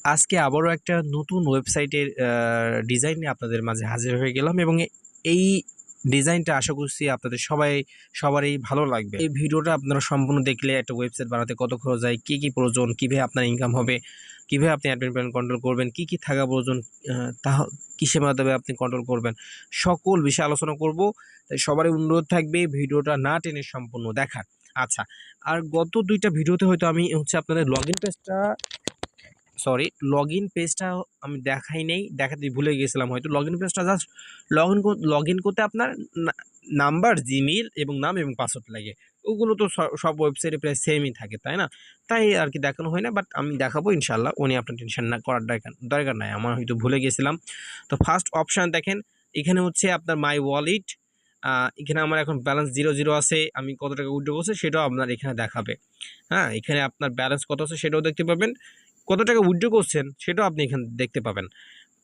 আজকে আবারও একটা নতুন ওয়েবসাইটের ডিজাইন নিয়ে আপনাদের মাঝে হাজির হয়ে গেলাম এবং এই ডিজাইনটা আশা করছি আপনাদের সবারই ভালো লাগবে। এই ভিডিওটা আপনারা সম্পূর্ণ দেখলে একটা ওয়েবসাইট বানাতে কত খরচ হয়, কী কী প্রয়োজন, কীভাবে আপনার ইনকাম হবে, কীভাবে আপনি অ্যাডমিন প্ল্যান কন্ট্রোল করবেন, কী কী থাকা প্রয়োজন, তা কিসের মাধ্যমে আপনি কন্ট্রোল করবেন, সকল বিষয়ে আলোচনা করব। তাই সবারই অনুরোধ থাকবে ভিডিওটা না টেনে সম্পূর্ণ দেখার। আচ্ছা, আর গত দুইটা ভিডিওতে হয়তো আমি আপনাদের লগ ইন পেজটা আমি দেখাই নেই, দেখাতে ভুলে গেছিলাম হয়তো। লগ ইন পেজটা জাস্ট লগ ইন করতে আপনার নাম্বার, জিমেইল এবং নাম এবং পাসওয়ার্ড লাগে। ওগুলো তো সব ওয়েবসাইটে প্রায় সেমই থাকে, তাই না? তাই আর কি দেখানো হয় না, বাট আমি দেখাবো ইনশাল্লাহ। উনি আপনার টেনশন না করার দরকার নাই, আমার হয়তো ভুলে গেছিলাম। তো ফার্স্ট অপশান দেখেন, এখানে হচ্ছে আপনার মাই ওয়ালেট। এখানে আমার এখন ব্যালেন্স 0 আছে, আমি কত টাকা উইথড্র করছি সেটাও আপনার এখানে দেখাবে। হ্যাঁ, এখানে আপনার ব্যালেন্স কত আছে সেটাও দেখতে পাবেন, কত টাকা উইথড্র করছেন সেটাও আপনি এখানে দেখতে পাবেন।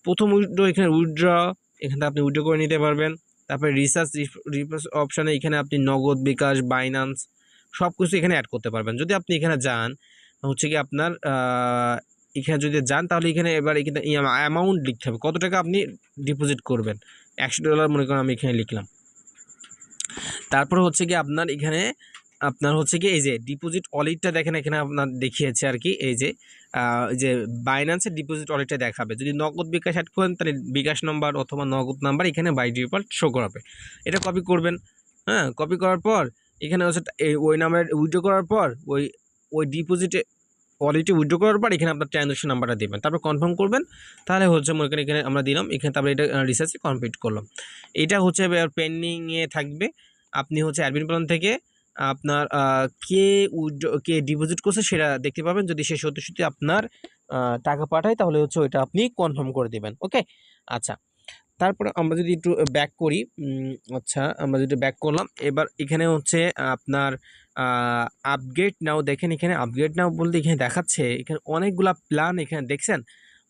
প্রথম উইথড্র, এখানে উইথড্র, এখানে আপনি উইথড্র করে নিতে পারবেন। তারপরে রিসার্চ অপশানে এখানে আপনি নগদ, বিকাশ, বাইন্যান্স সব কিছু এখানে অ্যাড করতে পারবেন। যদি আপনি এখানে যান, হচ্ছে কি আপনার এখানে যদি যান তাহলে এখানে এবার এখানে অ্যামাউন্ট লিখতে হবে, কত টাকা আপনি ডিপোজিট করবেন। $100 মনে করেন আমি এখানে লিখলাম। তারপর হচ্ছে কি আপনার এখানে হচ্ছে কি এই যে ডিপোজিট ওয়ালেটটা দেখেন, এখানে আপনার দেখিয়েছে আর কি, এই যে বাইন্যান্সের ডিপোজিট ওয়ালেটটা দেখাবে। যদি নগদ, বিকাশ অ্যাড করেন তাহলে বিকাশ নাম্বার অথবা নগদ নাম্বার এখানে বাই ডিফল্ট শো করাবে। এটা কপি করবেন। হ্যাঁ, কপি করার পর এখানে হচ্ছে ওই নাম্বার উইথড্র করার পর ওই ডিপোজিটে ওয়ালেটে উইথড্র করার পর এখানে আপনার ট্রানজাকশন নাম্বারটা দেবেন, তারপর কনফার্ম করবেন। তাহলে হচ্ছে মনে করেন এখানে আমরা দিলাম, এখানে তারপরে এটা রিসার্চে কমপ্লিট করলাম। এটা হচ্ছে পেন্ডিংয়ে থাকবে। আপনি হচ্ছে অ্যাডমিন প্ল্যান থেকে আপনার কে ডিপোজিট করছে সেটা দেখতে পাবেন। যদি সে সত্যি সত্যি আপনার টাকা পাঠায় তাহলে হচ্ছে ওইটা আপনি কনফার্ম করে দেবেন। ওকে, আচ্ছা। তারপরে আমরা যদি একটু ব্যাক করি, আচ্ছা আমরা যদি ব্যাক করলাম, এবার এখানে হচ্ছে আপনার আপগ্রেড নাও দেখেন। এখানে আপগ্রেড নাও বলতে এখানে দেখাচ্ছে এখানে অনেকগুলা প্ল্যান, এখানে দেখছেন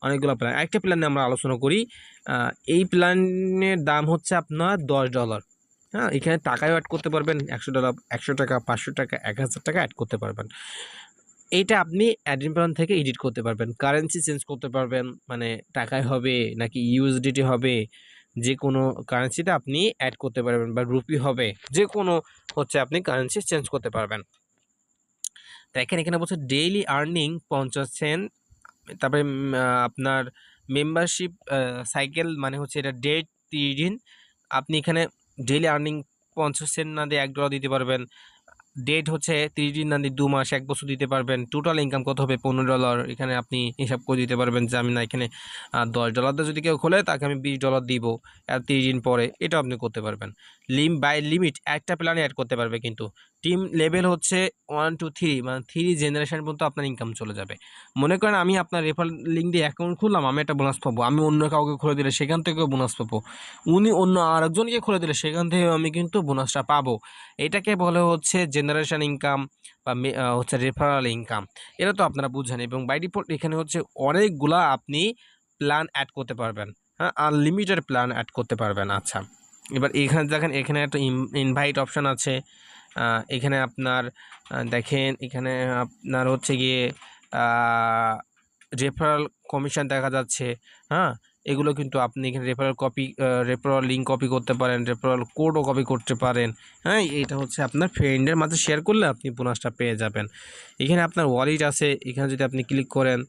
অনেকগুলো প্ল্যান। একটা প্ল্যানে আমরা আলোচনা করি। এই প্ল্যানের দাম হচ্ছে আপনার $10। হ্যাঁ, এখানে টাকাও অ্যাড করতে পারবেন, $100, 100 টাকা, 500 টাকা, 1000 টাকা অ্যাড করতে পারবেন। এইটা আপনি অ্যাডমিন প্ল্যান থেকে এডিট করতে পারবেন, কারেন্সি চেঞ্জ করতে পারবেন, মানে টাকায় হবে নাকি ইউএসডিটি হবে, যে কোনো কারেন্সিতে আপনি অ্যাড করতে পারবেন, বা রুপি হবে, যে কোনো হচ্ছে আপনি কারেন্সি চেঞ্জ করতে পারবেন। দেখেন এখানে বলছে ডেইলি আর্নিং 50 সেন্ট। তারপরে আপনার মেম্বারশিপ সাইকেল, মানে হচ্ছে এটা ডেট 30 দিন। আপনি এখানে ডেইলি আর্নিং 50 সেন্ট না দিয়ে $1 দিতে পারবেন। ডেট হচ্ছে 30 দিন না দিয়ে 2 মাস, 1 বছর দিতে পারবেন। টোটাল ইনকাম কত হবে $15। এখানে আপনি হিসাব করে দিতে পারবেন যে আমি না এখানে $10 দিয়ে যদি কেউ খোলে তাকে আমি $20 দিব 30 দিন পরে, এটা আপনি করতে পারবেন। লিমিট একটা প্ল্যানে অ্যাড করতে পারবে, কিন্তু টিম লেভেল হচ্ছে 1 2 3, মানে 3 জেনারেশন পর্যন্ত আপনার ইনকাম চলে যাবে। মনে করেন আমি আপনার রেফার লিঙ্ক দিয়ে অ্যাকাউন্ট খুললাম, আমি একটা বোনাস পাবো। আমি অন্য কাউকে খুলে দিলে সেখান থেকেও বোনাস পাবো। উনি অন্য আরেকজনকে খুলে দিলে সেখান থেকেও আমি কিন্তু বোনাসটা পাবো। এটাকে বলে হচ্ছে জেনারেশন ইনকাম বা হচ্ছে রেফারাল ইনকাম। এটা তো আপনারা বুঝেন। এবং বাই ডিফল্ট এখানে হচ্ছে অনেকগুলা আপনি প্ল্যান অ্যাড করতে পারবেন। হ্যাঁ, আনলিমিটেড প্ল্যান অ্যাড করতে পারবেন। আচ্ছা, এবার এখানে দেখেন, এখানে একটা ইনভাইট অপশান আছে। এখানে আপনার দেখেন, এখানে আপনার হচ্ছে গিয়ে রেফারাল কমিশন দেখা যাচ্ছে। হ্যাঁ, এগুলো কিন্তু আপনি এখানে রেফারাল লিঙ্ক কপি করতে পারেন, রেফারাল কোডও কপি করতে পারেন। হ্যাঁ, এটা হচ্ছে আপনার ফ্রেন্ডের মাঝে শেয়ার করলে আপনি বোনাসটা পেয়ে যাবেন। এখানে আপনার ওয়ালেট আছে, এখানে যদি আপনি ক্লিক করেন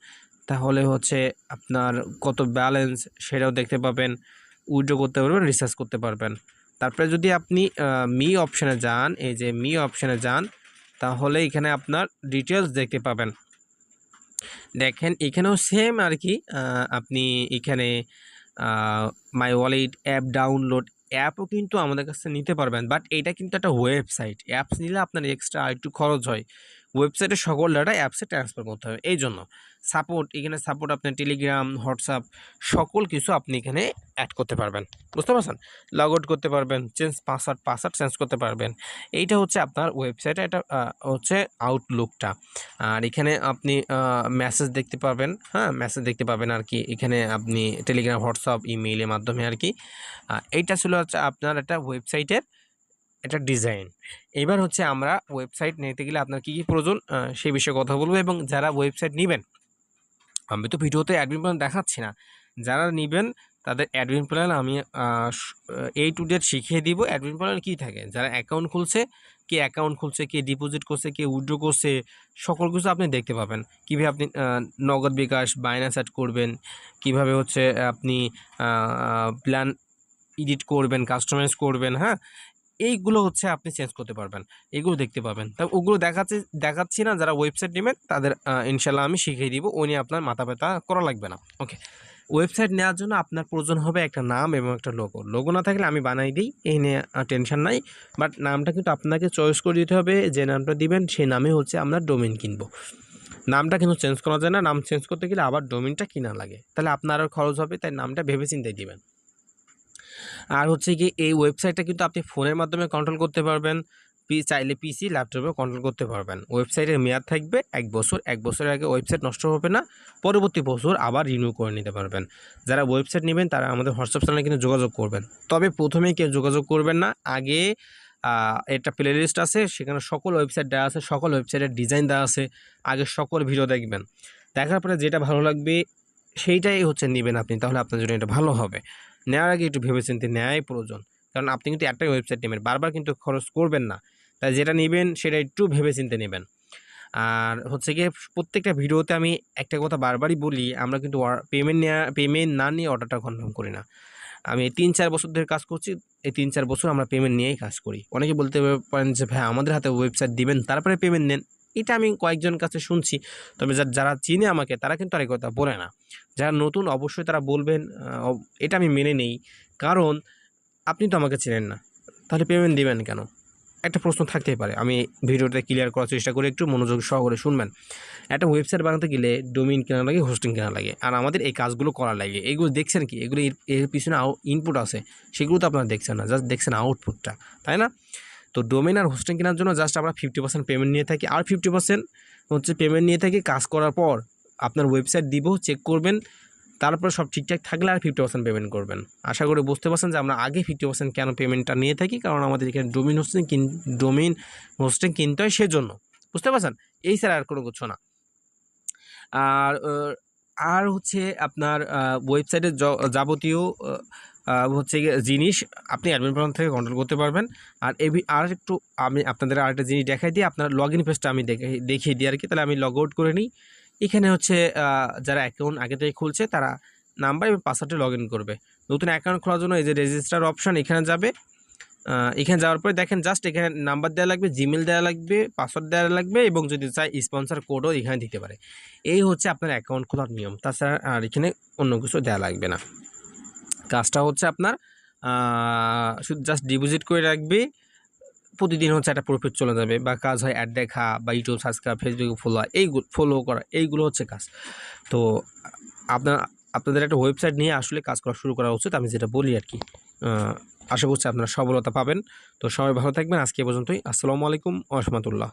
তাহলে হচ্ছে আপনার কত ব্যালেন্স সেটাও দেখতে পাবেন, উইথড্র করতে পারবেন, রিচার্জ করতে পারবেন। তারপরে যদি আপনি মি অপশানে যান, এই যে মি অপশানে যান, তাহলে এখানে আপনার ডিটেলস দেখতে পাবেন। দেখেন এখানেও সেম আর কি, আপনি এখানে মাই ওয়ালেট অ্যাপ ডাউনলোড, অ্যাপও কিন্তু আমাদের কাছে নিতে পারবেন, বাট এটা কিন্তু একটা ওয়েবসাইট। অ্যাপস নিলে আপনার এক্সট্রা একটু খরচ হয়। ওয়েবসাইটের সকল ডাটা অ্যাপসে ট্রান্সফার করতে হবে। এই জন্য এখানে সাপোর্ট আপনার টেলিগ্রাম, হোয়াটসঅ্যাপ সকল কিছু আপনি এখানে অ্যাড করতে পারবেন। বুঝতে পারছেন? লগ আউট করতে পারবেন, পাসওয়ার্ড চেঞ্জ করতে পারবেন। এইটা হচ্ছে আপনার ওয়েবসাইটে, এটা হচ্ছে আউটলুকটা। আর এখানে আপনি মেসেজ দেখতে পাবেন। হ্যাঁ, মেসেজ দেখতে পাবেন আর কি। এখানে আপনি টেলিগ্রাম, হোয়াটসঅ্যাপ, ইমেইলের মাধ্যমে আর কি। এইটা ছিল হচ্ছে আপনার একটা ওয়েবসাইটের একটা ডিজাইন। এবার হচ্ছে আমরা ওয়েবসাইট নিতে গেলে আপনার কী কী প্রয়োজন সেই বিষয়ে কথা বলবো, এবং যারা ওয়েবসাইট নেবেন আমি তো ভিডিওতে অ্যাডমিন প্ল্যান দেখাচ্ছি না। যারা নিবেন তাদের অ্যাডমিন প্ল্যান আমি A to Z শিখিয়ে দিব। অ্যাডমিন প্ল্যান কী থাকে, যারা অ্যাকাউন্ট খুলছে, কে ডিপোজিট করছে, কে উইথড্র করছে, সকল কিছু আপনি দেখতে পাবেন। কীভাবে আপনি নগদ বিকাশ বাইন্যান্স অ্যাড করবেন, কীভাবে হচ্ছে আপনি প্ল্যান এডিট করবেন, কাস্টমাইজ করবেন, হ্যাঁ, এইগুলো হচ্ছে আপনি চেঞ্জ করতে পারবেন, এগুলো দেখতে পাবেন। তা ওগুলো দেখাচ্ছি না। যারা ওয়েবসাইট নেবেন তাদের ইনশাল্লাহ আমি শিখিয়ে দিব, ওই নিয়ে আপনার মাথা ব্যথা করা লাগবে না। ওকে, ওয়েবসাইট নেওয়ার জন্য আপনার প্রয়োজন হবে একটা নাম এবং একটা লোগো না থাকলে আমি বানাই দিই, এই নিয়ে টেনশন নাই। বাট নামটা কিন্তু আপনাকে চয়েস করে দিতে হবে, যে নামটা দিবেন সেই নামে হচ্ছে আমরা ডোমেইন কিনবো। নামটা কিন্তু চেঞ্জ করা যায় না, নাম চেঞ্জ করতে গেলে আবার ডোমেইনটা কিনা লাগে, তাহলে আপনার আর খরচ হবে, তাই নামটা ভেবে চিন্তে দিবেন। আর হচ্ছে কি, এই ওয়েবসাইটটা কিন্তু আপনি ফোনের মাধ্যমে কন্ট্রোল করতে পারবেন, চাইলে পিসি ল্যাপটপেও কন্ট্রোল করতে পারবেন। ওয়েবসাইটের মেয়াদ থাকবে 1 বছর, 1 বছরের আগে ওয়েবসাইট নষ্ট হবে না, পরবর্তী বছর আবার রিনিউ করে নিতে পারবেন। যারা ওয়েবসাইট নেবেন তারা আমাদের হোয়াটসঅ্যাপ চ্যানেলে কিন্তু যোগাযোগ করবেন, তবে প্রথমেই কেউ যোগাযোগ করবেন না, আগে একটা প্লে লিস্ট আছে, সেখানে সকল ওয়েবসাইট দেওয়া আছে, সকল ওয়েবসাইটের ডিজাইন দেওয়া আছে, আগে সকল ভিডিও দেখবেন, দেখার পরে যেটা ভালো লাগবে সেইটাই হচ্ছে নেবেন আপনি, তাহলে আপনার জন্য এটা ভালো হবে। নেওয়ার আগে একটু ভেবেচিন্তে নেওয়াই প্রয়োজন, কারণ আপনি কিন্তু একটাই ওয়েবসাইট নেবেন, বারবার কিন্তু খরচ করবেন না, তাই যেটা নেবেন সেটা একটু ভেবেচিন্তে নেবেন। আর হচ্ছে গিয়ে প্রত্যেকটা ভিডিওতে আমি একটা কথা বারবারই বলি, আমরা কিন্তু পেমেন্ট না নিয়ে অর্ডারটা কনফার্ম করি না। আমি 3-4 বছর ধরে কাজ করছি, এই 3-4 বছর আমরা পেমেন্ট নিয়েই কাজ করি। অনেকে বলতে পারেন যে ভাই আমাদের হাতে ওয়েবসাইট দিবেন তারপরে পেমেন্ট নেন, এটা আমি কয়েকজন কাছে শুনছি, তবে যারা চিনে আমাকে তারা কিন্তু আর এই কথা বলে না। যারা নতুন অবশ্যই তারা বলবেন, এটা আমি মেনে নেই, কারণ আপনি তো আমাকে চেনেন না, তাহলে পেমেন্ট দিবেন কেন? একটা প্রশ্ন থাকতেই পারে, আমি ভিডিওটা ক্লিয়ার করার চেষ্টা করি, একটু মনোযোগ সহকারে শুনবেন। একটা ওয়েবসাইট বানাতে গেলে ডোমেইন কেনা লাগে, হোস্টিং কেনা লাগে, আর আমাদের এই কাজগুলো করা লাগে। এগুলো দেখছেন কি, এগুলো এর পিছনে ইনপুট আছে, সেগুলো তো আপনারা দেখছেন না, জাস্ট দেখছেন আউটপুটটা, তাই না? তো ডোমেইন আর হোস্টিং কেনার জন্য জাস্ট আমরা 50% পেমেন্ট নিয়ে থাকি, আর 50% হচ্ছে পেমেন্ট নিয়ে থাকি কাজ করার পর আপনার ওয়েবসাইট দিব, চেক করবেন, তারপর সব ঠিকঠাক থাকলে আর 50% পেমেন্ট করবেন। আশা করি বুঝতে পারছেন যে আমরা আগে 50% কেন পেমেন্টটা নিয়ে থাকি, কারণ আমাদের এখানে ডোমেইন হোস্টিং কিনতে হয়, সেজন্য। বুঝতে পারছেন? এই ছাড়া আর কোনো কিছু না। আর আর হচ্ছে আপনার ওয়েবসাইটের যাবতীয় হচ্ছে গিয়ে জিনিস আপনি অ্যাডমিন প্যানেল থেকে কন্ট্রোল করতে পারবেন। আর আর একটু আমি আপনাদের আরেকটা জিনিস দেখাই দিই, আপনার লগ ইন পেজটা আমি দেখিয়ে দিই আর কি, তাহলে আমি লগ আউট করে নিই। এখানে হচ্ছে যারা অ্যাকাউন্ট আগে থেকে খুলছে তারা নাম্বার এবং পাসওয়ার্ডে লগ ইন করবে। নতুন অ্যাকাউন্ট খোলার জন্য এই যে রেজিস্টার অপশান, এখানে যাবে। এখানে যাওয়ার পরে দেখেন জাস্ট এখানে নাম্বার দেওয়া লাগবে, জিমেল দেওয়া লাগবে, পাসওয়ার্ড দেওয়া লাগবে, এবং যদি চাই স্পন্সর কোডও এখানে দিতে পারে। এই হচ্ছে আপনার অ্যাকাউন্ট খোলার নিয়ম, তাছাড়া আর এখানে অন্য কিছু দেওয়া লাগবে না। কাজটা হচ্ছে আপনার শুধু জাস্ট ডিপোজিট করে রাখবে, প্রতিদিন হচ্ছে একটা প্রফিট চলে যাবে, বা কাজ হয় অ্যাড দেখা, বা ইউটিউব সাবস্ক্রাইব, ফেসবুকে ফলো করা, এইগুলো হচ্ছে কাজ। তো আপনাদের একটা ওয়েবসাইট নিয়ে আসলে কাজ করা শুরু করা উচিত, আমি যেটা বলি আর কি। আশা করছি আপনারা সফলতা পাবেন। তো সবাই ভালো থাকবেন, আজকে এ পর্যন্তই। আসসালামু আলাইকুম ওয়া রাহমাতুল্লাহ।